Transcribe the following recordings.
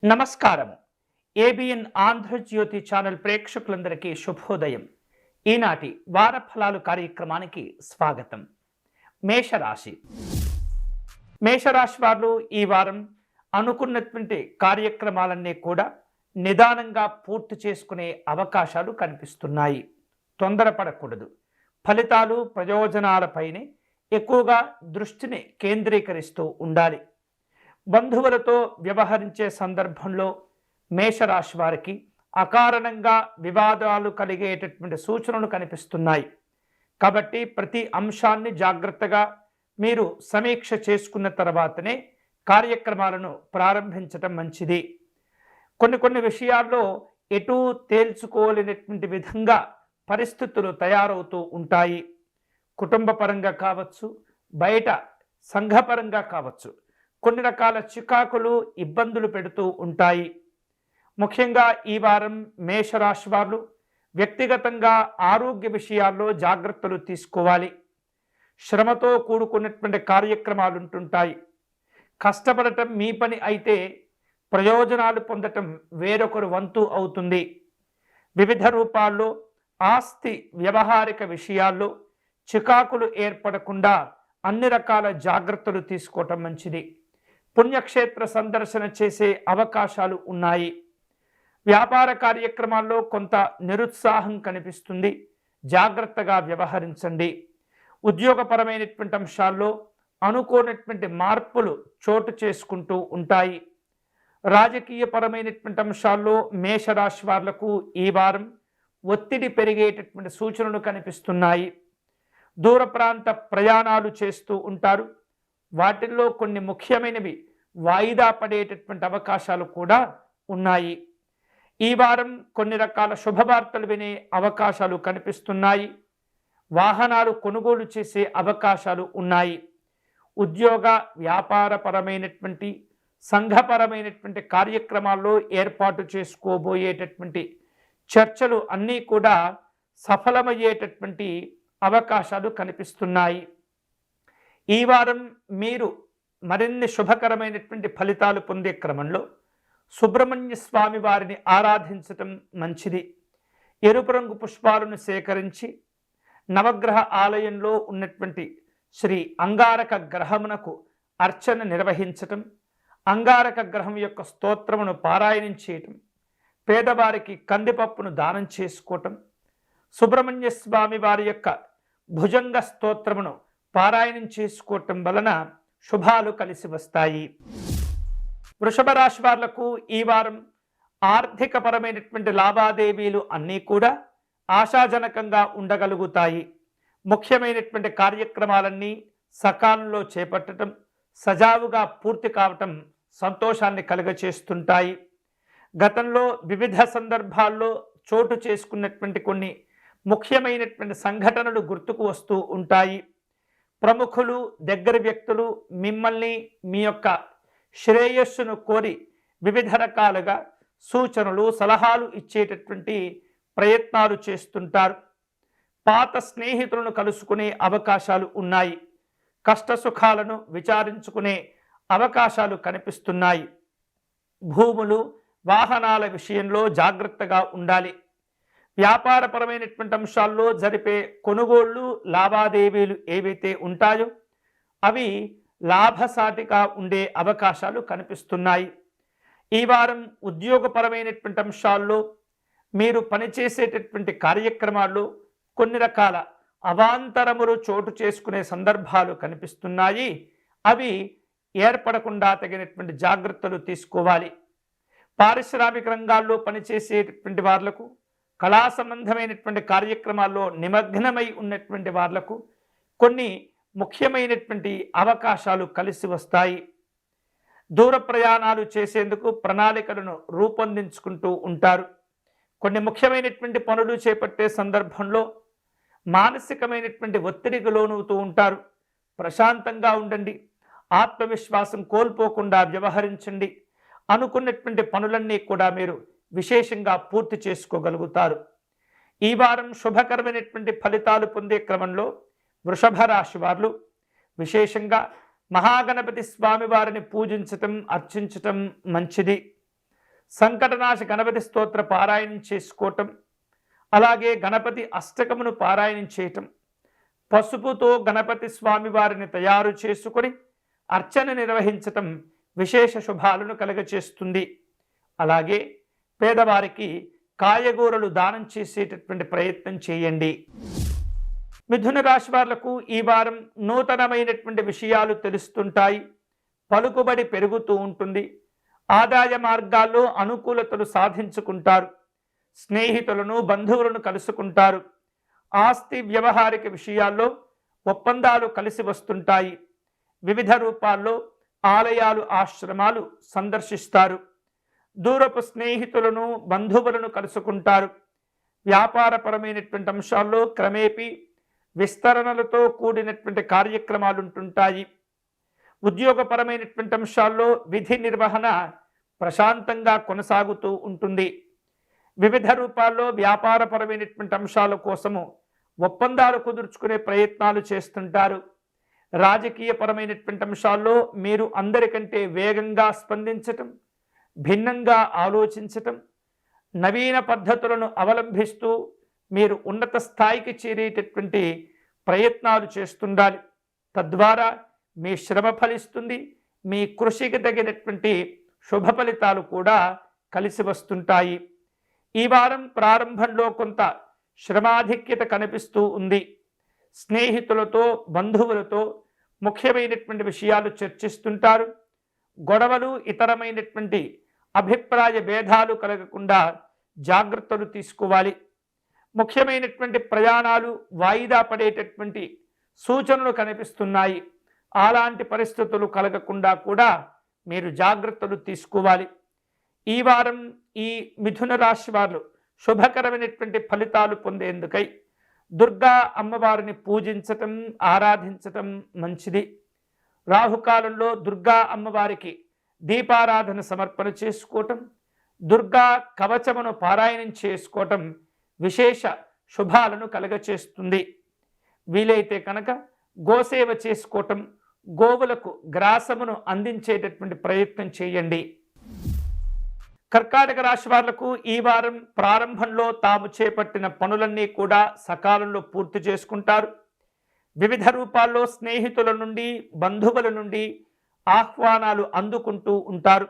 నమస్కారం. ABN Andhra Jyothi channel ప్రేక్షకులందరికీ శుభోదయం. ఈనాటి వార ఫలాలు కార్యక్రమానికి స్వాగతం. మేషరాశి. మేషరాశి వారు ఈ వారం అనుకున్నటువంటి కార్యక్రమాలన్నీ కూడా నిదానంగా పూర్తి చేసుకునే అవకాశాలు కనిపిస్తున్నాయి. తొందరపడకూడదు. ఫలితాలు ప్రయోజనాలపైనే ఎక్కువగా దృష్టిని కేంద్రీకరిస్తూ ఉండాలి. బంధువులతో వ్యవహరించే సందర్భంలో మేషరాశి వారికి అకారణంగా వివాదాలు కలిగేటటువంటి సూచనలు కనిపిస్తున్నాయి. కాబట్టి ప్రతి అంశాన్ని జాగ్రత్తగా మీరు సమీక్ష చేసుకున్న తర్వాతనే కార్యక్రమాలను ప్రారంభించటం మంచిది. కొన్ని విషయాల్లో ఎటూ తేల్చుకోలేనటువంటి విధంగా పరిస్థితులు తయారవుతూ ఉంటాయి. కుటుంబ పరంగా కావచ్చు, బయట సంఘపరంగా కావచ్చు, కొన్ని రకాల చికాకులు ఇబ్బందులు పెడుతూ ఉంటాయి. ముఖ్యంగా ఈ వారం మేషరాశి వారు వ్యక్తిగతంగా ఆరోగ్య విషయాల్లో జాగ్రత్తలు తీసుకోవాలి. శ్రమతో కూడుకున్నటువంటి కార్యక్రమాలు ఉంటుంటాయి. కష్టపడటం మీ పని అయితే ప్రయోజనాలు పొందటం వేరొకరు వంతు అవుతుంది. వివిధ రూపాల్లో ఆస్తి వ్యవహారిక విషయాల్లో చికాకులు ఏర్పడకుండా అన్ని రకాల జాగ్రత్తలు తీసుకోవటం మంచిది. పుణ్యక్షేత్ర సందర్శన చేసే అవకాశాలు ఉన్నాయి. వ్యాపార కార్యక్రమాల్లో కొంత నిరుత్సాహం కనిపిస్తుంది. జాగ్రత్తగా వ్యవహరించండి. ఉద్యోగపరమైనటువంటి అంశాల్లో అనుకోనటువంటి మార్పులు చోటు చేసుకుంటూ ఉంటాయి. రాజకీయపరమైనటువంటి అంశాల్లో మేషరాశి వాళ్లకు ఈ వారం ఒత్తిడి పెరిగేటటువంటి సూచనలు కనిపిస్తున్నాయి. దూర ప్రాంత ప్రయాణాలు చేస్తూ ఉంటారు. వాటిల్లో కొన్ని ముఖ్యమైనవి వాయిదా పడేటటువంటి అవకాశాలు కూడా ఉన్నాయి. ఈ వారం కొన్ని రకాల శుభవార్తలు వినే అవకాశాలు కనిపిస్తున్నాయి. వాహనాలు కొనుగోలు చేసే అవకాశాలు ఉన్నాయి. ఉద్యోగ వ్యాపారపరమైనటువంటి సంఘపరమైనటువంటి కార్యక్రమాల్లో ఏర్పాటు చేసుకోబోయేటటువంటి చర్చలు అన్నీ కూడా సఫలమయ్యేటటువంటి అవకాశాలు కనిపిస్తున్నాయి. ఈ వారం మీరు మరిన్ని శుభకరమైనటువంటి ఫలితాలు పొందే క్రమంలో సుబ్రహ్మణ్య స్వామి వారిని ఆరాధించటం మంచిది. ఎరుపు రంగు పుష్పాలను సేకరించి నవగ్రహ ఆలయంలో ఉన్నటువంటి శ్రీ అంగారక గ్రహమునకు అర్చన నిర్వహించటం, అంగారక గ్రహం యొక్క స్తోత్రమును పారాయణం చేయటం, పేదవారికి కందిపప్పును దానం చేసుకోవటం, సుబ్రహ్మణ్య స్వామి వారి యొక్క భుజంగ స్తోత్రమును పారాయణం చేసుకోవటం వలన శుభాలు కలిసి వస్తాయి. వృషభ రాశి వాళ్లకు ఈ వారం ఆర్థికపరమైనటువంటి లావాదేవీలు అన్నీ కూడా ఆశాజనకంగా ఉండగలుగుతాయి. ముఖ్యమైనటువంటి కార్యక్రమాలన్నీ సకాలంలో చేపట్టడం, సజావుగా పూర్తి కావటం సంతోషాన్ని కలుగచేస్తుంటాయి. గతంలో వివిధ సందర్భాల్లో చోటు చేసుకున్నటువంటి కొన్ని ముఖ్యమైనటువంటి సంఘటనలు గుర్తుకు వస్తూ ఉంటాయి. ప్రముఖులు, దగ్గర వ్యక్తులు మిమ్మల్ని మీ యొక్క శ్రేయస్సును కోరి వివిధ రకాలుగా సూచనలు, సలహాలు ఇచ్చేటటువంటి ప్రయత్నాలు చేస్తుంటారు. పాత స్నేహితులను కలుసుకునే అవకాశాలు ఉన్నాయి. కష్ట సుఖాలను విచారించుకునే అవకాశాలు కనిపిస్తున్నాయి. భూములు, వాహనాల విషయంలో జాగ్రత్తగా ఉండాలి. వ్యాపారపరమైనటువంటి అంశాల్లో జరిపే కొనుగోళ్లు, లావాదేవీలు ఏవైతే ఉంటాయో అవి లాభసాటిగా ఉండే అవకాశాలు కనిపిస్తున్నాయి. ఈ వారం ఉద్యోగపరమైనటువంటి అంశాల్లో మీరు పనిచేసేటటువంటి కార్యక్రమాల్లో కొన్ని రకాల అవాంతరములు చోటు చేసుకునే సందర్భాలు కనిపిస్తున్నాయి. అవి ఏర్పడకుండా తగినటువంటి జాగ్రత్తలు తీసుకోవాలి. పారిశ్రామిక రంగాల్లో పనిచేసేటటువంటి వాళ్లకు, కళా సంబంధమైనటువంటి కార్యక్రమాల్లో నిమగ్నమై ఉన్నటువంటి వాళ్లకు కొన్ని ముఖ్యమైనటువంటి అవకాశాలు కలిసి వస్తాయి. దూర ప్రయాణాలు చేసేందుకు ప్రణాళికలను రూపొందించుకుంటూ ఉంటారు. కొన్ని ముఖ్యమైనటువంటి పనులు చేపట్టే సందర్భంలో మానసికమైనటువంటి ఒత్తిడికి లోనవుతూ ఉంటారు. ప్రశాంతంగా ఉండండి. ఆత్మవిశ్వాసం కోల్పోకుండా వ్యవహరించండి. అనుకున్నటువంటి పనులన్నీ కూడా మీరు విశేషంగా పూర్తి చేసుకోగలుగుతారు. ఈ వారం శుభకరమైనటువంటి ఫలితాలు పొందే క్రమంలో వృషభ రాశి వారు విశేషంగా మహాగణపతి స్వామి వారిని పూజించటం, అర్చించటం మంచిది. సంకటనాశ గణపతి స్తోత్ర పారాయణం చేసుకోవటం, అలాగే గణపతి అష్టకమును పారాయణం చేయటం, పసుపుతో గణపతి స్వామి వారిని తయారు చేసుకొని అర్చన నిర్వహించటం విశేష శుభాలను కలుగచేస్తుంది. అలాగే పేదవారికి కాయగూరలు దానం చేసేటటువంటి ప్రయత్నం చేయండి. మిథున రాశి వాళ్లకు ఈ వారం నూతనమైనటువంటి విషయాలు తెలుస్తుంటాయి. పలుకుబడి పెరుగుతూ ఉంటుంది. ఆదాయ మార్గాల్లో అనుకూలతలు సాధించుకుంటారు. స్నేహితులను బంధువులను కలుసుకుంటారు. ఆస్తి వ్యవహారిక విషయాల్లో ఒప్పందాలు కలిసి వస్తుంటాయి. వివిధ రూపాల్లో ఆలయాలు ఆశ్రమాలు సందర్శిస్తారు. దూరపు స్నేహితులను బంధువులను కలుసుకుంటారు. వ్యాపారపరమైనటువంటి అంశాల్లో క్రమేపీ విస్తరణలతో కూడినటువంటి కార్యక్రమాలు ఉంటుంటాయి. ఉద్యోగపరమైనటువంటి అంశాల్లో విధి నిర్వహణ ప్రశాంతంగా కొనసాగుతూ ఉంటుంది. వివిధ రూపాల్లో వ్యాపారపరమైనటువంటి అంశాల కోసము ఒప్పందాలు కుదుర్చుకునే ప్రయత్నాలు చేస్తుంటారు. రాజకీయపరమైనటువంటి అంశాల్లో మీరు అందరికంటే వేగంగా స్పందించటం, భిన్నంగా ఆలోచించటం, నవీన పద్ధతులను అవలంబిస్తూ మీరు ఉన్నత స్థాయికి చేరేటటువంటి ప్రయత్నాలు చేస్తుండాలి. తద్వారా మీ శ్రమ ఫలిస్తుంది. మీ కృషికి తగినటువంటి శుభ ఫలితాలు కూడా కలిసి వస్తుంటాయి. ఈ వారం ప్రారంభంలో కొంత శ్రమాధిక్యత కనిపిస్తూ ఉంది. స్నేహితులతో బంధువులతో ముఖ్యమైనటువంటి విషయాలు చర్చిస్తుంటారు. గొడవలు ఇతరమైనటువంటి అభిప్రాయ భేదాలు కలగకుండా జాగ్రత్తలు తీసుకోవాలి. ముఖ్యమైనటువంటి ప్రయాణాలు వాయిదా పడేటటువంటి సూచనలు కనిపిస్తున్నాయి. అలాంటి పరిస్థితులు కలగకుండా కూడా మీరు జాగ్రత్తలు తీసుకోవాలి. ఈ వారం ఈ మిథున రాశి వారు శుభకరమైనటువంటి ఫలితాలు పొందేందుకై దుర్గా అమ్మవారిని పూజించటం, ఆరాధించటం మంచిది. రాహుకాలంలో దుర్గా అమ్మవారికి దీపారాధన సమర్పణ చేసుకోవటం, దుర్గా కవచమును పారాయణం చేసుకోవటం విశేష శుభాలను కలగచేస్తుంది. వీలైతే కనుక గోసేవ చేసుకోవటం, గోవులకు గ్రాసమును అందించేటటువంటి ప్రయత్నం చేయండి. కర్కాటక రాశి వాళ్లకు ఈ వారం ప్రారంభంలో తాము చేపట్టిన పనులన్నీ కూడా సకాలంలో పూర్తి చేసుకుంటారు. వివిధ రూపాల్లో స్నేహితుల నుండి బంధువుల నుండి ఆహ్వానాలు అందుకుంటూ ఉంటారు.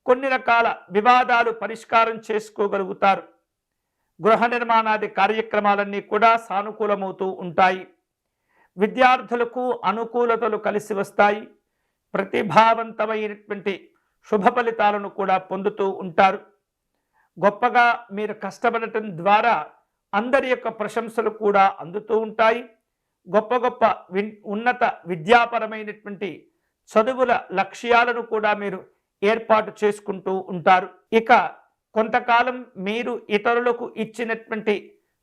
కొన్ని రకాల వివాదాలు పరిష్కారం చేసుకోగలుగుతారు. గృహ నిర్మాణాది కార్యక్రమాలన్నీ కూడా సానుకూలమవుతూ ఉంటాయి. విద్యార్థులకు అనుకూలతలు కలిసి వస్తాయి. ప్రతిభావంతమైనటువంటి శుభ ఫలితాలను కూడా పొందుతూ ఉంటారు. గొప్పగా మీరు కష్టపడటం ద్వారా అందరి యొక్క ప్రశంసలు కూడా అందుతూ ఉంటాయి. గొప్ప గొప్ప ఉన్నత విద్యాపరమైనటువంటి చదువుల లక్ష్యాలను కూడా మీరు ఏర్పాటు చేసుకుంటూ ఉంటారు. ఇక కొంతకాలం మీరు ఇతరులకు ఇచ్చినటువంటి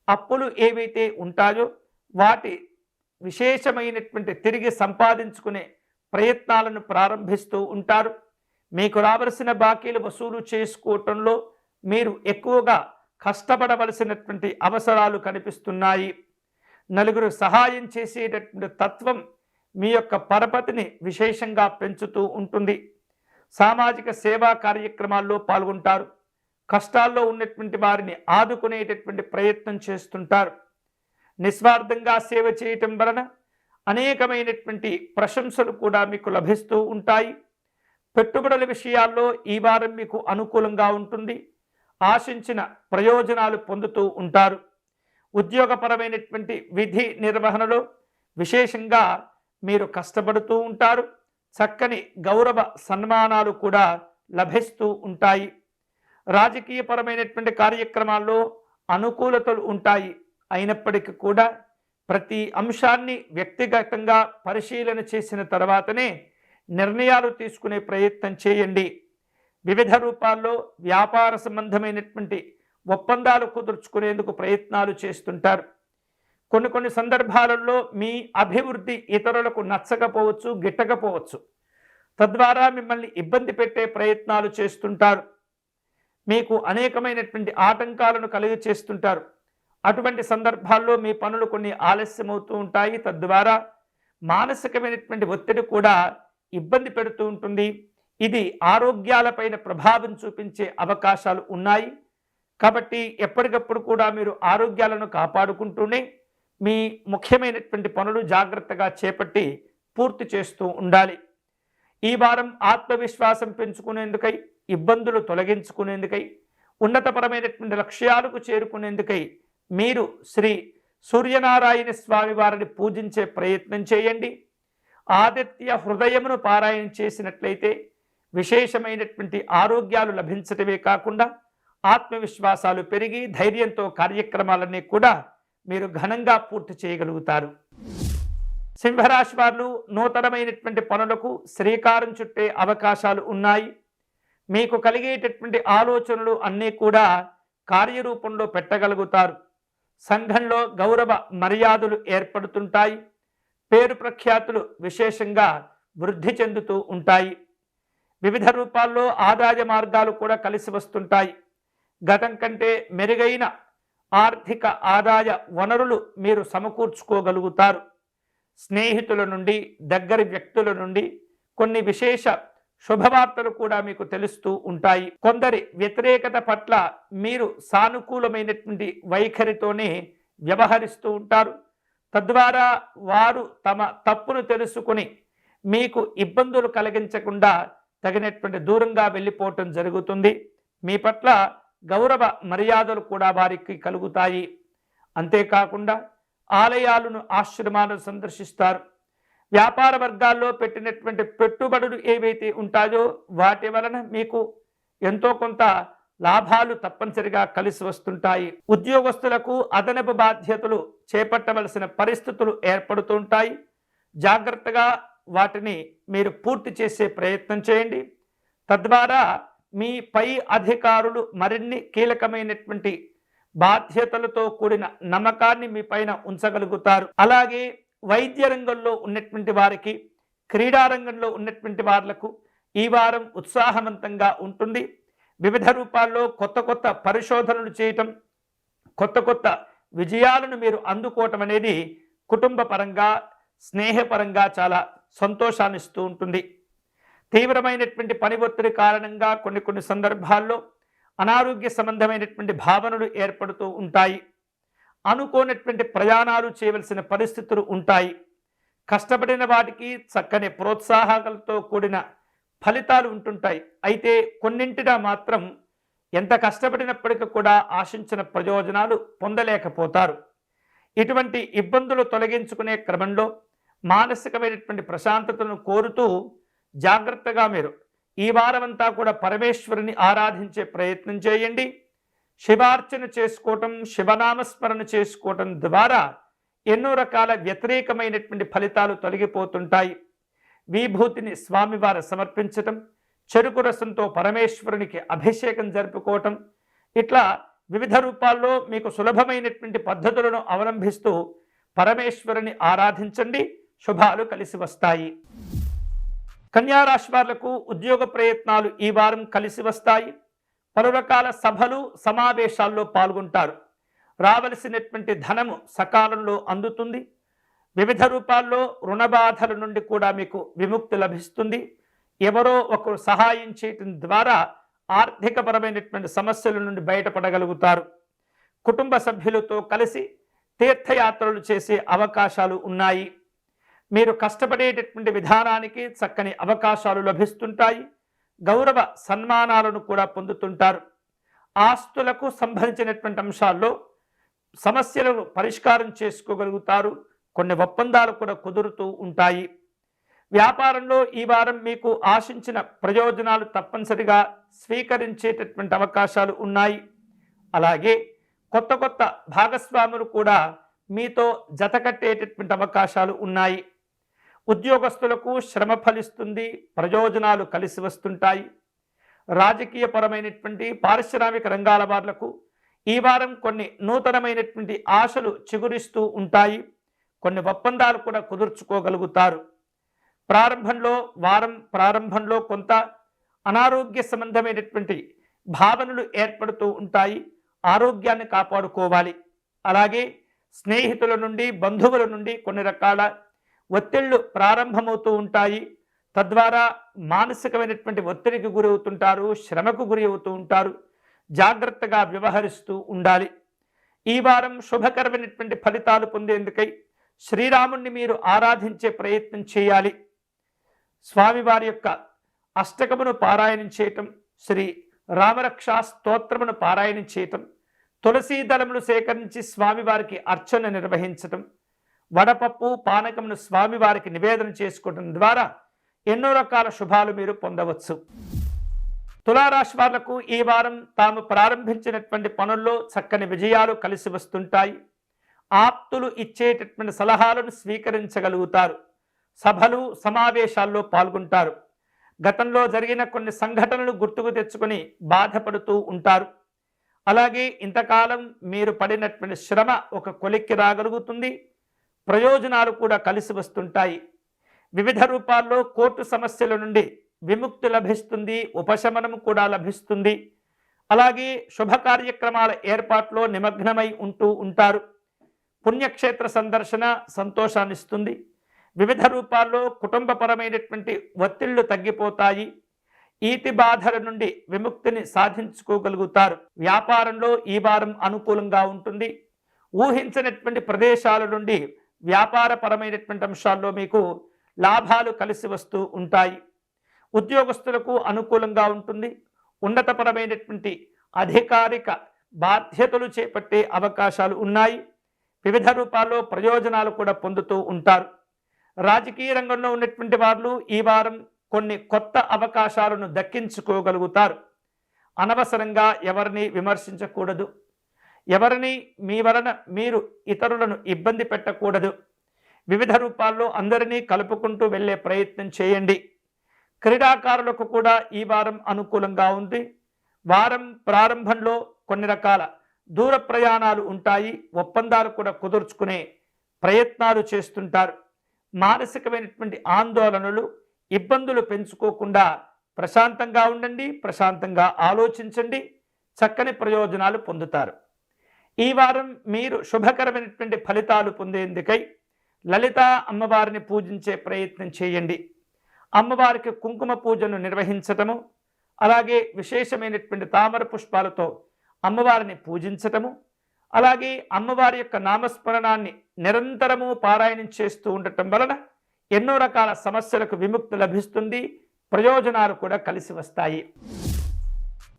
అప్పులు ఏవైతే ఉంటాయో వాటి విశేషమైనటువంటి తిరిగి సంపాదించుకునే ప్రయత్నాలను ప్రారంభిస్తూ ఉంటారు. మీకు రావలసిన బాకీలు వసూలు చేసుకోవటంలో మీరు ఎక్కువగా కష్టపడవలసినటువంటి అవసరాలు కనిపిస్తున్నాయి. నలుగురు సహాయం చేసేటటువంటి తత్వం మీ యొక్క పరపతిని విశేషంగా పెంచుతూ ఉంటుంది. సామాజిక సేవా కార్యక్రమాల్లో పాల్గొంటారు. కష్టాల్లో ఉన్నటువంటి వారిని ఆదుకునేటటువంటి ప్రయత్నం చేస్తుంటారు. నిస్వార్థంగా సేవ చేయటం వలన అనేకమైనటువంటి ప్రశంసలు కూడా మీకు లభిస్తూ ఉంటాయి. పెట్టుబడుల విషయాల్లో ఈ వారం మీకు అనుకూలంగా ఉంటుంది. ఆశించిన ప్రయోజనాలు పొందుతూ ఉంటారు. ఉద్యోగపరమైనటువంటి విధి నిర్వహణలో విశేషంగా మీరు కష్టపడుతూ ఉంటారు. చక్కని గౌరవ సన్మానాలు కూడా లభిస్తూ ఉంటాయి. రాజకీయపరమైనటువంటి కార్యక్రమాల్లో అనుకూలతలు ఉంటాయి. అయినప్పటికీ కూడా ప్రతి అంశాన్ని వ్యక్తిగతంగా పరిశీలన చేసిన తర్వాతనే నిర్ణయాలు తీసుకునే ప్రయత్నం చేయండి. వివిధ రూపాల్లో వ్యాపార సంబంధమైనటువంటి ఒప్పందాలు కుదుర్చుకునేందుకు ప్రయత్నాలు చేస్తుంటారు. కొన్ని సందర్భాలలో మీ అభివృద్ధి ఇతరులకు నచ్చకపోవచ్చు, గిట్టకపోవచ్చు. తద్వారా మిమ్మల్ని ఇబ్బంది పెట్టే ప్రయత్నాలు చేస్తుంటారు. మీకు అనేకమైనటువంటి ఆటంకాలను కలిగి చేస్తుంటారు. అటువంటి సందర్భాల్లో మీ పనులు కొన్ని ఆలస్యమవుతూ ఉంటాయి. తద్వారా మానసికమైనటువంటి ఒత్తిడి కూడా ఇబ్బంది పెడుతూ ఉంటుంది. ఇది ఆరోగ్యాలపైన ప్రభావం చూపించే అవకాశాలు ఉన్నాయి. కాబట్టి ఎప్పటికప్పుడు కూడా మీరు ఆరోగ్యాలను కాపాడుకుంటూనే మీ ముఖ్యమైనటువంటి పనులు జాగ్రత్తగా చేపట్టి పూర్తి చేస్తూ ఉండాలి. ఈ వారం ఆత్మవిశ్వాసం పెంచుకునేందుకై, ఇబ్బందులు తొలగించుకునేందుకై, ఉన్నతపరమైనటువంటి లక్ష్యాలకు చేరుకునేందుకై మీరు శ్రీ సూర్యనారాయణ స్వామి వారిని పూజించే ప్రయత్నం చేయండి. ఆదిత్య హృదయమును పారాయణ చేసినట్లయితే విశేషమైనటువంటి ఆరోగ్యాలు లభించటమే కాకుండా ఆత్మవిశ్వాసాలు పెరిగి ధైర్యంతో కార్యక్రమాలన్నీ కూడా మీరు ఘనంగా పూర్తి చేయగలుగుతారు. సింహరాశి వారు నూతనమైనటువంటి పనులకు శ్రీకారం చుట్టే అవకాశాలు ఉన్నాయి. మీకు కలిగేటటువంటి ఆలోచనలు అన్నీ కూడా కార్యరూపంలో పెట్టగలుగుతారు. సంఘంలో గౌరవ మర్యాదలు ఏర్పడుతుంటాయి. పేరు ప్రఖ్యాతులు విశేషంగా వృద్ధి చెందుతూ ఉంటాయి. వివిధ రూపాల్లో ఆదాయ మార్గాలు కూడా కలిసి వస్తుంటాయి. గతం కంటే మెరుగైన ఆర్థిక ఆదాయ వనరులు మీరు సమకూర్చుకోగలుగుతారు. స్నేహితుల నుండి, దగ్గరి వ్యక్తుల నుండి కొన్ని విశేష శుభవార్తలు కూడా మీకు తెలుస్తూ ఉంటాయి. కొందరి వ్యతిరేకత పట్ల మీరు సానుకూలమైనటువంటి వైఖరితోనే వ్యవహరిస్తూ ఉంటారు. తద్వారా వారు తమ తప్పును తెలుసుకుని మీకు ఇబ్బందులు కలిగించకుండా తగినటువంటి దూరంగా వెళ్ళిపోవటం జరుగుతుంది. మీ పట్ల గౌరవ మర్యాదలు కూడా వారికి కలుగుతాయి. అంతేకాకుండా ఆలయాలను, ఆశ్రమాలను సందర్శిస్తారు. వ్యాపార వర్గాల్లో పెట్టినటువంటి పెట్టుబడులు ఏవైతే ఉంటాయో వాటి వలన మీకు ఎంతో కొంత లాభాలు తప్పనిసరిగా కలిసి వస్తుంటాయి. ఉద్యోగస్తులకు అదనపు బాధ్యతలు చేపట్టవలసిన పరిస్థితులు ఏర్పడుతుంటాయి. జాగ్రత్తగా వాటిని మీరు పూర్తి చేసే ప్రయత్నం చేయండి. తద్వారా మీ పై అధికారులు మరిన్ని కీలకమైనటువంటి బాధ్యతలతో కూడిన నమ్మకాన్ని మీ పైన ఉంచగలుగుతారు. అలాగే వైద్య రంగంలో ఉన్నటువంటి వారికి, క్రీడారంగంలో ఉన్నటువంటి వాళ్లకు ఈ వారం ఉత్సాహవంతంగా ఉంటుంది. వివిధ రూపాల్లో కొత్త కొత్త పరిశోధనలు చేయటం, కొత్త కొత్త విజయాలను మీరు అందుకోవటం అనేది కుటుంబ పరంగా, స్నేహపరంగా చాలా సంతోషాన్ని ఇస్తూ ఉంటుంది. తీవ్రమైనటువంటి పని ఒత్తిడి కారణంగా కొన్ని సందర్భాల్లో అనారోగ్య సంబంధమైనటువంటి భావనలు ఏర్పడుతూ ఉంటాయి. అనుకోనటువంటి ప్రయాణాలు చేయవలసిన పరిస్థితులు ఉంటాయి. కష్టపడిన వాటికి చక్కని ప్రోత్సాహకాలతో కూడిన ఫలితాలు ఉంటుంటాయి. అయితే కొన్నింటిన మాత్రం ఎంత కష్టపడినప్పటికీ కూడా ఆశించిన ప్రయోజనాలు పొందలేకపోతారు. ఇటువంటి ఇబ్బందులు తొలగించుకునే క్రమంలో మానసికమైనటువంటి ప్రశాంతతను కోరుతూ జాగ్రత్తగా మీరు ఈ వారమంతా కూడా పరమేశ్వరుని ఆరాధించే ప్రయత్నం చేయండి. శివార్చన చేసుకోవటం, శివనామస్మరణ చేసుకోవటం ద్వారా ఎన్నో రకాల వ్యతిరేకమైనటువంటి ఫలితాలు తొలగిపోతుంటాయి. విభూతిని స్వామివారు సమర్పించటం, చెరుకు రసంతో పరమేశ్వరునికి అభిషేకం జరుపుకోవటం, ఇట్లా వివిధ రూపాల్లో మీకు సులభమైనటువంటి పద్ధతులను అవలంబిస్తూ పరమేశ్వరుని ఆరాధించండి. శుభాలు కలిసి వస్తాయి. కన్యారాశి వాళ్లకు ఉద్యోగ ప్రయత్నాలు ఈ వారం కలిసి వస్తాయి. పలు రకాల సభలు, సమావేశాల్లో పాల్గొంటారు. రావలసినటువంటి ధనము సకాలంలో అందుతుంది. వివిధ రూపాల్లో రుణ బాధల నుండి కూడా మీకు విముక్తి లభిస్తుంది. ఎవరో ఒకరు సహాయం చేయటం ద్వారా ఆర్థికపరమైనటువంటి సమస్యల నుండి బయటపడగలుగుతారు. కుటుంబ సభ్యులతో కలిసి తీర్థయాత్రలు చేసే అవకాశాలు ఉన్నాయి. మీరు కష్టపడేటటువంటి విధానానికి చక్కని అవకాశాలు లభిస్తుంటాయి. గౌరవ సన్మానాలను కూడా పొందుతుంటారు. ఆస్తులకు సంబంధించినటువంటి అంశాల్లో సమస్యలను పరిష్కారం చేసుకోగలుగుతారు. కొన్ని ఒప్పందాలు కూడా కుదురుతూ ఉంటాయి. వ్యాపారంలో ఈ వారం మీకు ఆశించిన ప్రయోజనాలు తప్పనిసరిగా స్వీకరించేటటువంటి అవకాశాలు ఉన్నాయి. అలాగే కొత్త కొత్త భాగస్వాములు కూడా మీతో జతకట్టేటటువంటి అవకాశాలు ఉన్నాయి. ఉద్యోగస్తులకు శ్రమ ఫలిస్తుంది. ప్రయోజనాలు కలిసి వస్తుంటాయి. రాజకీయపరమైనటువంటి, పారిశ్రామిక రంగాల వాళ్లకు ఈ వారం కొన్ని నూతనమైనటువంటి ఆశలు చిగురిస్తూ ఉంటాయి. కొన్ని ఒప్పందాలు కూడా కుదుర్చుకోగలుగుతారు. వారం ప్రారంభంలో కొంత అనారోగ్య సంబంధమైనటువంటి భావనలు ఏర్పడుతూ ఉంటాయి. ఆరోగ్యాన్ని కాపాడుకోవాలి. అలాగే స్నేహితుల నుండి, బంధువుల నుండి కొన్ని రకాల ఒత్తిళ్లు ప్రారంభమవుతూ ఉంటాయి. తద్వారా మానసికమైనటువంటి ఒత్తిడికి గురి అవుతుంటారు, శ్రమకు గురి అవుతూ ఉంటారు. జాగ్రత్తగా వ్యవహరిస్తూ ఉండాలి. ఈ వారం శుభకరమైనటువంటి ఫలితాలు పొందేందుకై శ్రీరాముణ్ణి మీరు ఆరాధించే ప్రయత్నం చేయాలి. స్వామివారి యొక్క అష్టకమును పారాయణం చేయటం, శ్రీ రామరక్షా స్తోత్రమును పారాయణం చేయటం, తులసీ దళములు సేకరించి స్వామివారికి అర్చన నిర్వహించటం, వడపప్పు పానకమును స్వామివారికి నివేదన చేసుకోవడం ద్వారా ఎన్నో రకాల శుభాలు మీరు పొందవచ్చు. తులారాశి వాళ్లకు ఈ వారం తాము ప్రారంభించినటువంటి పనుల్లో చక్కని విజయాలు కలిసి వస్తుంటాయి. ఆప్తులు ఇచ్చేటటువంటి సలహాలను స్వీకరించగలుగుతారు. సభలు సమావేశాల్లో పాల్గొంటారు. గతంలో జరిగిన కొన్ని సంఘటనలు గుర్తుకు తెచ్చుకొని బాధపడుతూ ఉంటారు. అలాగే ఇంతకాలం మీరు పడినటువంటి శ్రమ ఒక కొలిక్కి రాగలుగుతుంది. ప్రయోజనాలు కూడా కలిసి వస్తుంటాయి. వివిధ రూపాల్లో కోర్టు సమస్యల నుండి విముక్తి లభిస్తుంది, ఉపశమనం కూడా లభిస్తుంది. అలాగే శుభ కార్యక్రమాల ఏర్పాట్లో నిమగ్నమై ఉంటూ ఉంటారు. పుణ్యక్షేత్ర సందర్శన సంతోషాన్నిస్తుంది. వివిధ రూపాల్లో కుటుంబపరమైనటువంటి ఒత్తిళ్లు తగ్గిపోతాయి. ఈతి బాధల నుండి విముక్తిని సాధించుకోగలుగుతారు. వ్యాపారంలో ఈ వారం అనుకూలంగా ఉంటుంది. ఊహించినటువంటి ప్రదేశాల నుండి వ్యాపారపరమైనటువంటి అంశాల్లో మీకు లాభాలు కలిసి వస్తూ ఉంటాయి. ఉద్యోగస్తులకు అనుకూలంగా ఉంటుంది. ఉన్నతపరమైనటువంటి అధికారిక బాధ్యతలు చేపట్టే అవకాశాలు ఉన్నాయి. వివిధ రూపాల్లో ప్రయోజనాలు కూడా పొందుతూ ఉంటారు. రాజకీయ రంగంలో ఉన్నటువంటి వారు ఈ వారం కొన్ని కొత్త అవకాశాలను దక్కించుకోగలుగుతారు. అనవసరంగా ఎవరిని విమర్శించకూడదు. ఎవరిని మీ వలన మీరు ఇతరులను ఇబ్బంది పెట్టకూడదు. వివిధ రూపాల్లో అందరినీ కలుపుకుంటూ వెళ్ళే ప్రయత్నం చేయండి. క్రీడాకారులకు కూడా ఈ వారం అనుకూలంగా ఉంది. వారం ప్రారంభంలో కొన్ని రకాల దూర ప్రయాణాలు ఉంటాయి. ఒప్పందాలు కూడా కుదుర్చుకునే ప్రయత్నాలు చేస్తుంటారు. మానసికమైనటువంటి ఆందోళనలు, ఇబ్బందులు పెంచుకోకుండా ప్రశాంతంగా ఉండండి. ప్రశాంతంగా ఆలోచించండి. చక్కని ప్రయోజనాలు పొందుతారు. ఈ వారం మీరు శుభకరమైనటువంటి ఫలితాలు పొందేందుకై లలిత అమ్మవారిని పూజించే ప్రయత్నం చేయండి. అమ్మవారికి కుంకుమ పూజను నిర్వహించటము, అలాగే విశేషమైనటువంటి తామర పుష్పాలతో అమ్మవారిని పూజించటము, అలాగే అమ్మవారి యొక్క నామస్మరణాన్ని నిరంతరము పారాయణం చేస్తూ ఉండటం వలన ఎన్నో రకాల సమస్యలకు విముక్తి లభిస్తుంది. ప్రయోజనాలు కూడా కలిసి వస్తాయి.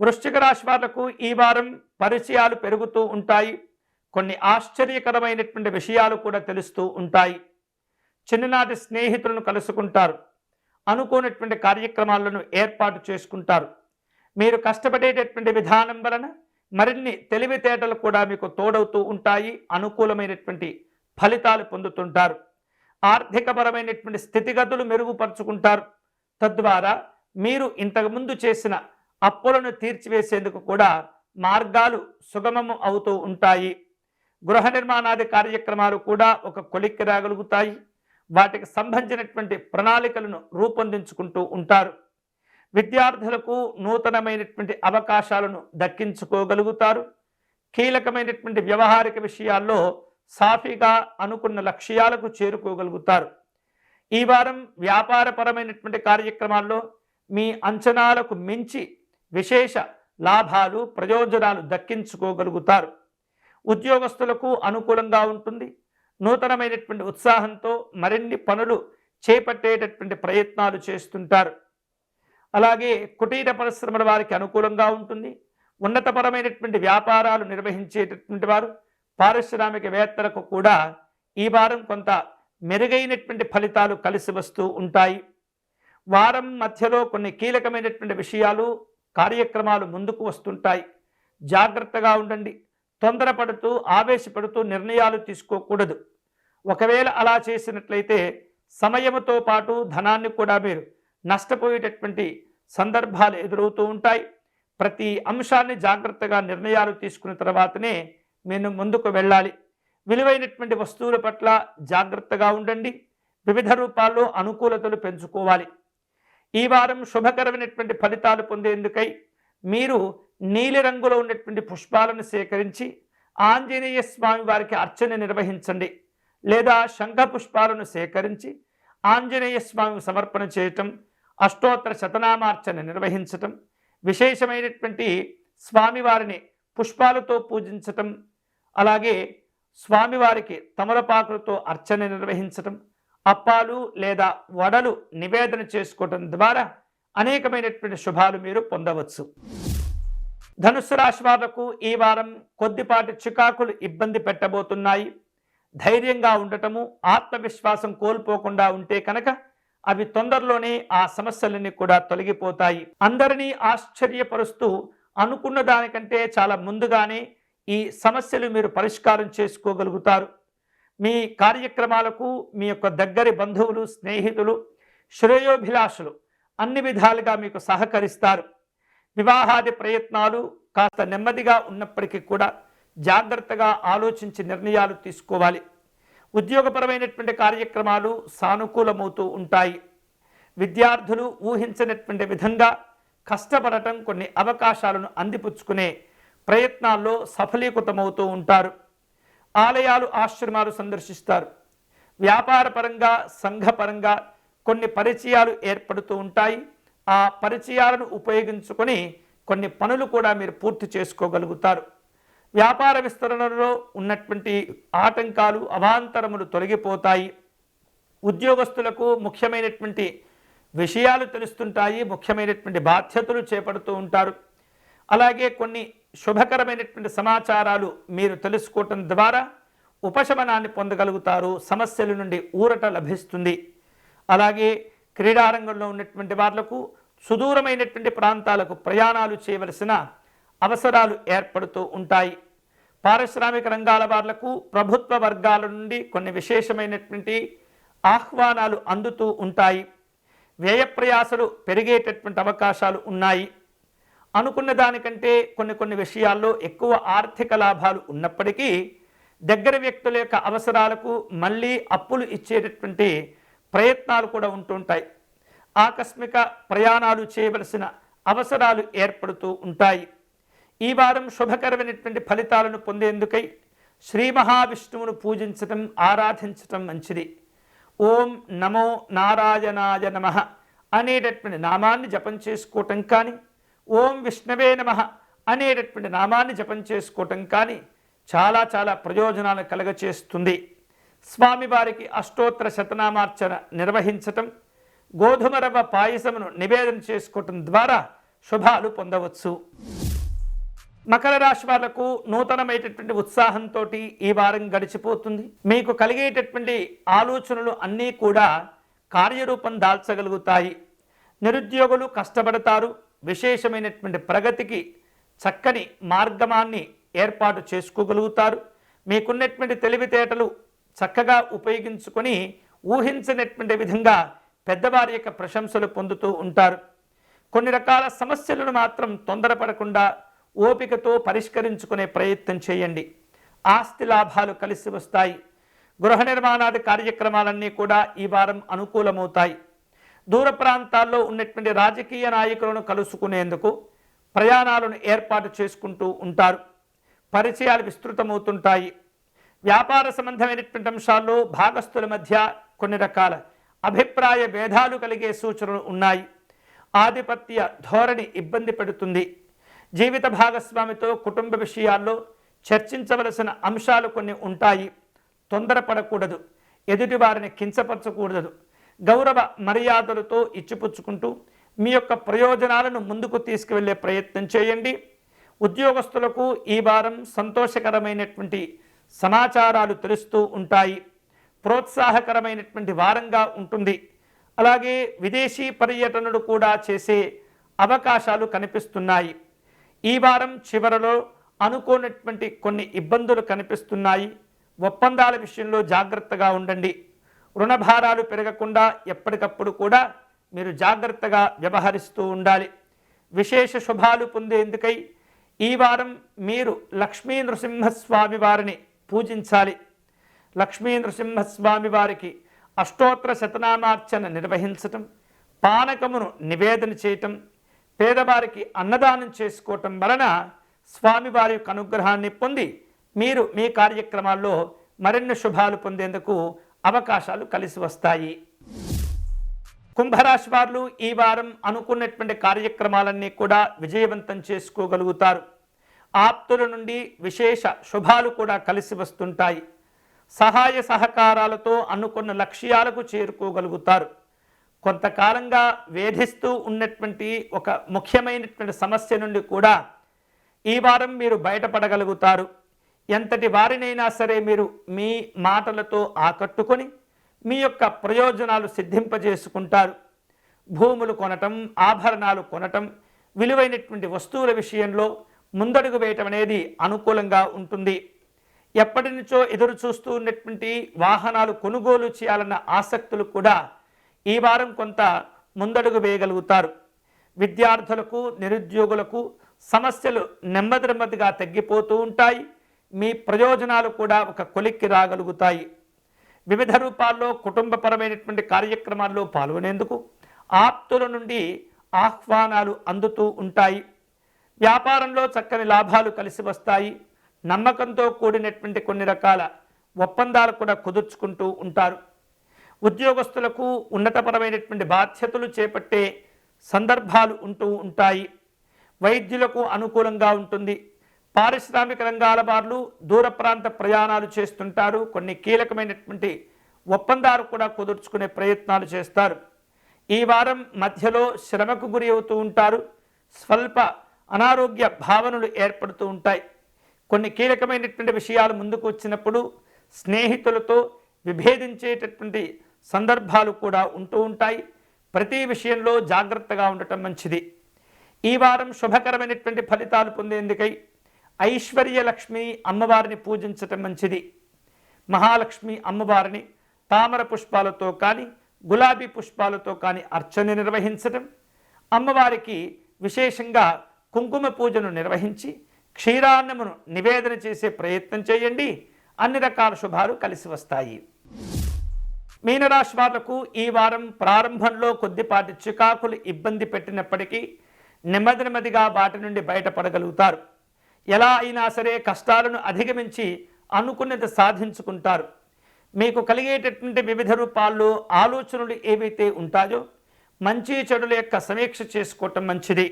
వృశ్చిక రాశి వాళ్లకు ఈ వారం పరిచయాలు పెరుగుతూ ఉంటాయి. కొన్ని ఆశ్చర్యకరమైనటువంటి విషయాలు కూడా తెలుస్తూ ఉంటాయి. చిన్ననాటి స్నేహితులను కలుసుకుంటారు. అనుకోనటువంటి కార్యక్రమాలను ఏర్పాటు చేసుకుంటారు. మీరు కష్టపడేటటువంటి విధానం వలన మరిన్ని తెలివితేటలు కూడా మీకు తోడవుతూ ఉంటాయి. అనుకూలమైనటువంటి ఫలితాలు పొందుతుంటారు. ఆర్థికపరమైనటువంటి స్థితిగతులు మెరుగుపరుచుకుంటారు. తద్వారా మీరు ఇంతకుముందు చేసిన అప్పులను తీర్చివేసేందుకు కూడా మార్గాలు సుగమము అవుతూ ఉంటాయి. గృహ నిర్మాణాది కార్యక్రమాలు కూడా ఒక కొలిక్కి రాగలుగుతాయి. వాటికి సంబంధించినటువంటి ప్రణాళికలను రూపొందించుకుంటూ ఉంటారు. విద్యార్థులకు నూతనమైనటువంటి అవకాశాలను దక్కించుకోగలుగుతారు. కీలకమైనటువంటి వ్యవహారిక విషయాల్లో సాఫీగా అనుకున్న లక్ష్యాలకు చేరుకోగలుగుతారు. ఈ వారం వ్యాపారపరమైనటువంటి కార్యక్రమాల్లో మీ అంచనాలకు మించి విశేష లాభాలు, ప్రయోజనాలు దక్కించుకోగలుగుతారు. ఉద్యోగస్తులకు అనుకూలంగా ఉంటుంది. నూతనమైనటువంటి ఉత్సాహంతో మరిన్ని పనులు చేపట్టేటటువంటి ప్రయత్నాలు చేస్తుంటారు. అలాగే కుటీర పరిశ్రమల వారికి అనుకూలంగా ఉంటుంది. ఉన్నతపరమైనటువంటి వ్యాపారాలు నిర్వహించేటటువంటి వారు, పారిశ్రామికవేత్తలకు కూడా ఈ వారం కొంత మెరుగైనటువంటి ఫలితాలు కలిసి వస్తూ ఉంటాయి. వారం మధ్యలో కొన్ని కీలకమైనటువంటి విషయాలు, కార్యక్రమాలు ముందుకు వస్తుంటాయి. జాగ్రత్తగా ఉండండి. తొందరపడుతూ ఆవేశపడుతూ నిర్ణయాలు తీసుకోకూడదు. ఒకవేళ అలా చేసినట్లయితే సమయముతో పాటు ధనాన్ని కూడా మీరు నష్టపోయేటటువంటి సందర్భాలు ఎదురవుతూ ఉంటాయి. ప్రతి అంశాన్ని జాగ్రత్తగా నిర్ణయాలు తీసుకున్న తర్వాతనే మీరు ముందుకు వెళ్ళాలి. విలువైనటువంటి వస్తువుల పట్ల జాగ్రత్తగా ఉండండి. వివిధ రూపాల్లో అనుకూలతలు పెంచుకోవాలి. ఈ వారం శుభకరమైనటువంటి ఫలితాలు పొందేందుకై మీరు నీలిరంగులో ఉన్నటువంటి పుష్పాలను సేకరించి ఆంజనేయ స్వామి వారికి అర్చన నిర్వహించండి. లేదా శంఖ పుష్పాలను సేకరించి ఆంజనేయ స్వామి సమర్పణ చేయటం, అష్టోత్తర శతనామార్చన నిర్వహించటం, విశేషమైనటువంటి స్వామివారిని పుష్పాలతో పూజించటం, అలాగే స్వామివారికి తమలపాకులతో అర్చన నిర్వహించటం, అప్పాలు లేదా వడలు నివేదన చేసుకోవటం ద్వారా అనేకమైనటువంటి శుభాలు మీరు పొందవచ్చు. ధనుస్సు రాశి వాళ్లకు ఈ వారం కొద్దిపాటి చికాకులు ఇబ్బంది పెట్టబోతున్నాయి. ధైర్యంగా ఉండటము, ఆత్మవిశ్వాసం కోల్పోకుండా ఉంటే కనుక అవి తొందరలోనే ఆ సమస్యలన్నీ కూడా తొలగిపోతాయి. అందరినీ ఆశ్చర్యపరుస్తూ అనుకున్న దానికంటే చాలా ముందుగానే ఈ సమస్యలు మీరు పరిష్కారం చేసుకోగలుగుతారు. మీ కార్యక్రమాలకు మీ యొక్క దగ్గరి బంధువులు, స్నేహితులు, శ్రేయోభిలాషులు అన్ని విధాలుగా మీకు సహకరిస్తారు. వివాహాది ప్రయత్నాలు కాస్త నెమ్మదిగా ఉన్నప్పటికీ కూడా జాగ్రత్తగా ఆలోచించి నిర్ణయాలు తీసుకోవాలి. ఉద్యోగపరమైనటువంటి కార్యక్రమాలు సానుకూలమవుతూ ఉంటాయి. విద్యార్థులు ఊహించినటువంటి విధంగా కష్టపడటం, కొన్ని అవకాశాలను అందిపుచ్చుకునే ప్రయత్నాల్లో సఫలీకృతమవుతూ ఉంటారు. ఆలయాలు, ఆశ్రమాలు సందర్శిస్తారు. వ్యాపారపరంగా, సంఘపరంగా కొన్ని పరిచయాలు ఏర్పడుతూ ఉంటాయి. ఆ పరిచయాలను ఉపయోగించుకొని కొన్ని పనులు కూడా మీరు పూర్తి చేసుకోగలుగుతారు. వ్యాపార విస్తరణలో ఉన్నటువంటి ఆటంకాలు, అవాంతరములు తొలగిపోతాయి. ఉద్యోగస్తులకు ముఖ్యమైనటువంటి విషయాలు తెలుస్తుంటాయి. ముఖ్యమైనటువంటి బాధ్యతలు చేపడుతూ ఉంటారు. అలాగే కొన్ని శుభకరమైనటువంటి సమాచారాలు మీరు తెలుసుకోవటం ద్వారా ఉపశమనాన్ని పొందగలుగుతారు. సమస్యల నుండి ఊరట లభిస్తుంది. అలాగే క్రీడారంగంలో ఉన్నటువంటి వాళ్లకు సుదూరమైనటువంటి ప్రాంతాలకు ప్రయాణాలు చేయవలసిన అవసరాలు ఏర్పడుతూ ఉంటాయి. పారిశ్రామిక రంగాల వాళ్లకు ప్రభుత్వ వర్గాల నుండి కొన్ని విశేషమైనటువంటి ఆహ్వానాలు అందుతూ ఉంటాయి. వ్యయ ప్రయాసలు పెరిగేటటువంటి అవకాశాలు ఉన్నాయి. అనుకున్న దానికంటే కొన్ని విషయాల్లో ఎక్కువ ఆర్థిక లాభాలు ఉన్నప్పటికీ దగ్గర వ్యక్తుల యొక్క అవసరాలకు మళ్ళీ అప్పులు ఇచ్చేటటువంటి ప్రయత్నాలు కూడా ఉంటుంటాయి. ఆకస్మిక ప్రయాణాలు చేయవలసిన అవసరాలు ఏర్పడుతూ ఉంటాయి. ఈ వారం శుభకరమైనటువంటి ఫలితాలను పొందేందుకై శ్రీ మహావిష్ణువును పూజించటం, ఆరాధించటం మంచిది. ఓం నమో నారాయణాయ నమః అనేటటువంటి నామాన్ని జపం చేసుకోవటం కానీ, ఓం విష్ణవే నమః అనేటటువంటి నామాన్ని జపం చేసుకోవటం కానీ చాలా చాలా ప్రయోజనాలు కలగచేస్తుంది. స్వామివారికి అష్టోత్తర శతనామార్చన నిర్వహించటం, గోధుమ రవ్వ పాయసమును నివేదన చేసుకోవటం ద్వారా శుభాలు పొందవచ్చు. మకర రాశి వాళ్లకు నూతనమైనటువంటి ఉత్సాహంతో ఈ వారం గడిచిపోతుంది. మీకు కలిగేటటువంటి ఆలోచనలు అన్నీ కూడా కార్యరూపం దాల్చగలుగుతాయి. నిరుద్యోగులు కష్టపడతారు. విశేషమైనటువంటి ప్రగతికి చక్కని మార్గమాన్ని ఏర్పాటు చేసుకోగలుగుతారు. మీకున్నటువంటి తెలివితేటలు చక్కగా ఉపయోగించుకొని ఊహించినటువంటి విధంగా పెద్దవారి యొక్క ప్రశంసలు పొందుతూ ఉంటారు. కొన్ని రకాల సమస్యలను మాత్రం తొందరపడకుండా ఓపికతో పరిష్కరించుకునే ప్రయత్నం చేయండి. ఆస్తి లాభాలు కలిసి వస్తాయి. గృహ నిర్మాణాది కార్యక్రమాలన్నీ కూడా ఈ వారం అనుకూలమవుతాయి. దూర ప్రాంతాల్లో ఉన్నటువంటి రాజకీయ నాయకులను కలుసుకునేందుకు ప్రయాణాలను ఏర్పాటు చేసుకుంటూ ఉంటారు. పరిచయాలు విస్తృతమవుతుంటాయి. వ్యాపార సంబంధమైనటువంటి అంశాల్లో భాగస్థుల మధ్య కొన్ని రకాల అభిప్రాయ భేదాలు కలిగే సూచనలు ఉన్నాయి. ఆధిపత్య ధోరణి ఇబ్బంది పెడుతుంది. జీవిత భాగస్వామితో కుటుంబ విషయాల్లో చర్చించవలసిన అంశాలు కొన్ని ఉంటాయి. తొందరపడకూడదు. ఎదుటి వారిని కించపరచకూడదు. గౌరవ మర్యాదలతో ఇచ్చిపుచ్చుకుంటూ మీ యొక్క ప్రయోజనాలను ముందుకు తీసుకువెళ్ళే ప్రయత్నం చేయండి. ఉద్యోగస్తులకు ఈ వారం సంతోషకరమైనటువంటి సమాచారాలు తెలుస్తూ ఉంటాయి. ప్రోత్సాహకరమైనటువంటి వారంగా ఉంటుంది. అలాగే విదేశీ పర్యటనలు కూడా చేసే అవకాశాలు కనిపిస్తున్నాయి. ఈ వారం చివరలో అనుకోనటువంటి కొన్ని ఇబ్బందులు కనిపిస్తున్నాయి. ఒప్పందాల విషయంలో జాగ్రత్తగా ఉండండి. రుణభారాలు పెరగకుండా ఎప్పటికప్పుడు కూడా మీరు జాగ్రత్తగా వ్యవహరిస్తూ ఉండాలి. విశేష శుభాలు పొందేందుకై ఈ వారం మీరు లక్ష్మీ నృసింహస్వామి వారిని పూజించాలి. లక్ష్మీ నృసింహస్వామి వారికి అష్టోత్తర శతనామార్చన నిర్వహించటం, పానకమును నివేదన చేయటం, పేదవారికి అన్నదానం చేసుకోవటం వలన స్వామివారి యొక్క అనుగ్రహాన్ని పొంది మీరు మీ కార్యక్రమాల్లో మరిన్ని శుభాలు పొందేందుకు అవకాశాలు కలిసి వస్తాయి. కుంభరాశి వారు ఈ వారం అనుకున్నటువంటి కార్యక్రమాలన్నీ కూడా విజయవంతం చేసుకోగలుగుతారు. ఆప్తుల నుండి విశేష శుభాలు కూడా కలిసి వస్తుంటాయి. సహాయ సహకారాలతో అనుకున్న లక్ష్యాలకు చేరుకోగలుగుతారు. కొంతకాలంగా వేధిస్తూ ఉన్నటువంటి ఒక ముఖ్యమైనటువంటి సమస్య నుండి కూడా ఈ వారం మీరు బయటపడగలుగుతారు. ఎంతటి వారినైనా సరే మీరు మీ మాటలతో ఆకట్టుకొని మీ యొక్క ప్రయోజనాలు సిద్ధింపజేసుకుంటారు. భూములు కొనటం, ఆభరణాలు కొనటం, విలువైనటువంటి వస్తువుల విషయంలో ముందడుగు వేయటం అనేది అనుకూలంగా ఉంటుంది. ఎప్పటి నుంచో ఎదురు చూస్తూ ఉన్నటువంటి వాహనాలు కొనుగోలు చేయాలన్న ఆసక్తులు కూడా ఈ వారం కొంత ముందడుగు వేయగలుగుతారు. విద్యార్థులకు, నిరుద్యోగులకు సమస్యలు నెమ్మదిగా తగ్గిపోతూ ఉంటాయి. మీ ప్రయోజనాలు కూడా ఒక కొలిక్కి రాగలుగుతాయి. వివిధ రూపాల్లో కుటుంబపరమైనటువంటి కార్యక్రమాల్లో పాల్గొనేందుకు ఆప్తుల నుండి ఆహ్వానాలు అందుతూ ఉంటాయి. వ్యాపారంలో చక్కని లాభాలు కలిసి వస్తాయి. నమ్మకంతో కూడినటువంటి కొన్ని రకాల ఒప్పందాలు కూడా కుదుర్చుకుంటూ ఉంటారు. ఉద్యోగస్తులకు ఉన్నతపరమైనటువంటి బాధ్యతలు చేపట్టే సందర్భాలు ఉంటూ ఉంటాయి. వైద్యులకు అనుకూలంగా ఉంటుంది. పారిశ్రామిక రంగాల వారు దూర ప్రాంత ప్రయాణాలు చేస్తుంటారు. కొన్ని కీలకమైనటువంటి ఒప్పందాలు కూడా కుదుర్చుకునే ప్రయత్నాలు చేస్తారు. ఈ వారం మధ్యలో శ్రమకు గురి అవుతూ ఉంటారు. స్వల్ప అనారోగ్య భావనలు ఏర్పడుతూ ఉంటాయి. కొన్ని కీలకమైనటువంటి విషయాలు ముందుకు వచ్చినప్పుడు స్నేహితులతో విభేదించేటటువంటి సందర్భాలు కూడా ఉంటూ ఉంటాయి. ప్రతి విషయంలో జాగ్రత్తగా ఉండటం మంచిది. ఈ వారం శుభకరమైనటువంటి ఫలితాలు పొందేందుకై ఐశ్వర్యలక్ష్మి అమ్మవారిని పూజించటం మంచిది. మహాలక్ష్మి అమ్మవారిని తామర పుష్పాలతో కానీ, గులాబీ పుష్పాలతో కానీ అర్చన నిర్వహించటం, అమ్మవారికి విశేషంగా కుంకుమ పూజను నిర్వహించి క్షీరాన్నమును నివేదన చేసే ప్రయత్నం చేయండి. అన్ని రకాల శుభాలు కలిసి వస్తాయి. మీనరాశి వాళ్లకు ఈ వారం ప్రారంభంలో కొద్దిపాటి చికాకులు ఇబ్బంది పెట్టినప్పటికీ నెమ్మదిగా వాటి నుండి బయటపడగలుగుతారు. ఎలా అయినా సరే కష్టాలను అధిగమించి అనుకున్నది సాధించుకుంటారు. మీకు కలిగేటటువంటి వివిధ రూపాల్లో ఆలోచనలు ఏవైతే ఉంటాయో మంచి చెడుల యొక్క సమీక్ష చేసుకోవటం మంచిది.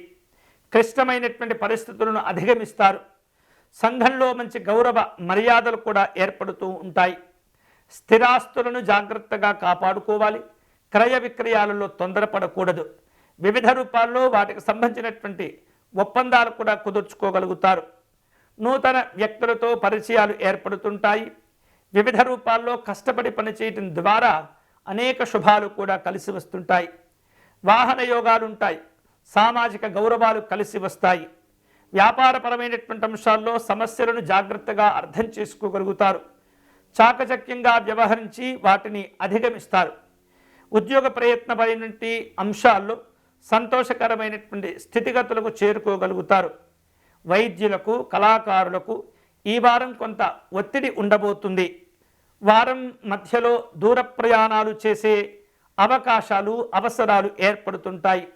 క్లిష్టమైనటువంటి పరిస్థితులను అధిగమిస్తారు. సంఘంలో మంచి గౌరవ మర్యాదలు కూడా ఏర్పడుతూ ఉంటాయి. స్థిరాస్తులను జాగ్రత్తగా కాపాడుకోవాలి. క్రయ విక్రయాలలో తొందరపడకూడదు. వివిధ రూపాల్లో వాటికి సంబంధించినటువంటి ఒప్పందాలు కూడా కుదుర్చుకోగలుగుతారు. నూతన వ్యక్తులతో పరిచయాలు ఏర్పడుతుంటాయి. వివిధ రూపాల్లో కష్టపడి పనిచేయటం ద్వారా అనేక శుభాలు కూడా కలిసి వస్తుంటాయి. వాహన యోగాలు ఉంటాయి. సామాజిక గౌరవాలు కలిసి వస్తాయి. వ్యాపారపరమైనటువంటి అంశాల్లో సమస్యలను జాగ్రత్తగా అర్థం చేసుకోగలుగుతారు. చాకచక్యంగా వ్యవహరించి వాటిని అధిగమిస్తారు. ఉద్యోగ ప్రయత్నపైనటువంటి అంశాల్లో సంతోషకరమైనటువంటి స్థితిగతులకు చేరుకోగలుగుతారు. వైద్యులకు, కళాకారులకు ఈ వారం కొంత ఒత్తిడి ఉండబోతుంది. వారం మధ్యలో దూర ప్రయాణాలు చేసే అవకాశాలు, అవసరాలు ఏర్పడుతుంటాయి.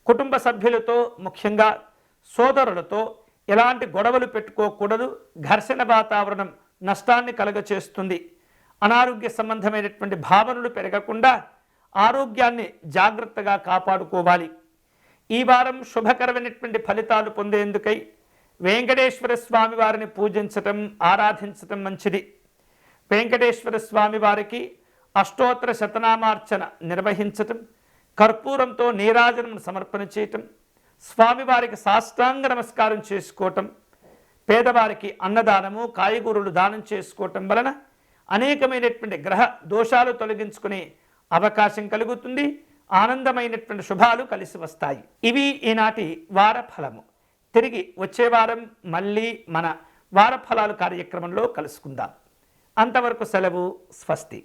కుటుంబ సభ్యులతో, ముఖ్యంగా సోదరులతో ఎలాంటి గొడవలు పెట్టుకోకూడదు. ఘర్షణ వాతావరణం నష్టాన్ని కలుగచేస్తుంది. అనారోగ్య సంబంధమైనటువంటి భావనలు పెరగకుండా ఆరోగ్యాన్ని జాగ్రత్తగా కాపాడుకోవాలి. ఈ వారం శుభకరమైనటువంటి ఫలితాలు పొందేందుకై వెంకటేశ్వర స్వామి వారిని పూజించటం, ఆరాధించటం మంచిది. వెంకటేశ్వర స్వామి వారికి అష్టోత్తర శతనామార్చన నిర్వహించటం, కర్పూరంతో నీరాజనం సమర్పణ చేయటం, స్వామివారికి సాష్టాంగ నమస్కారం చేసుకోవటం, పేదవారికి అన్నదానము, కాయగూరలు దానం చేసుకోవటం వలన అనేకమైనటువంటి గ్రహ దోషాలు తొలగించుకునే అవకాశం కలుగుతుంది. ఆనందమైనటువంటి శుభాలు కలిసి వస్తాయి. ఇవి ఈనాటి వార ఫలము. తిరిగి వచ్చే వారం మళ్ళీ మన వార ఫలాలు కార్యక్రమంలో కలుసుకుందాం. అంతవరకు సెలవు. స్వస్తి.